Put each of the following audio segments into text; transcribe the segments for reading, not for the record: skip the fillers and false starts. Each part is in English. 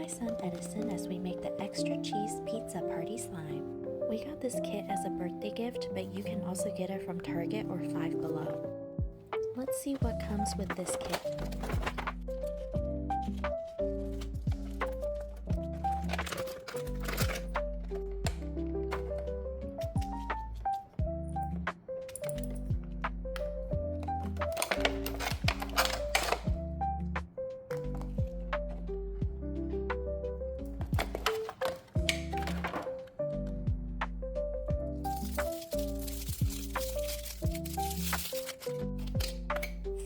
my son Edison as we make the extra cheese pizza party slime. We got this kit as a birthday gift, but you can also get it from Target or Five Below. Let's see what comes with this kit.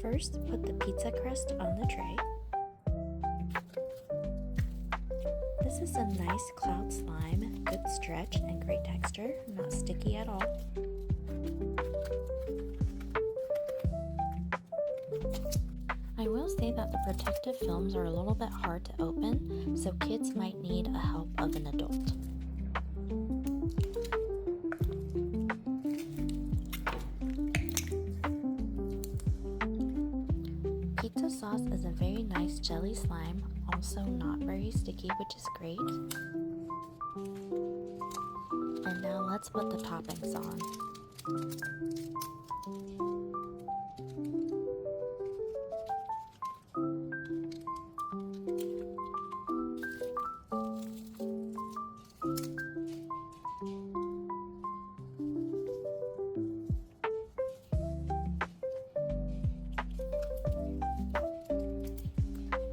First, put the pizza crust on the tray. This is a nice cloud slime, good stretch and great texture, not sticky at all. I will say that the protective films are a little bit hard to open, so kids might need the help of an adult. Pizza sauce is a very nice jelly slime, also not very sticky, which is great. And now let's put the toppings on.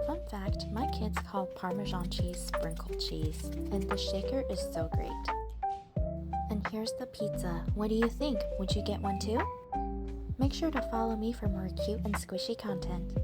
Fun fact, my kids call Parmesan cheese sprinkled cheese, and the shaker is so great. And here's the pizza. What do you think? Would you get one too? Make sure to follow me for more cute and squishy content.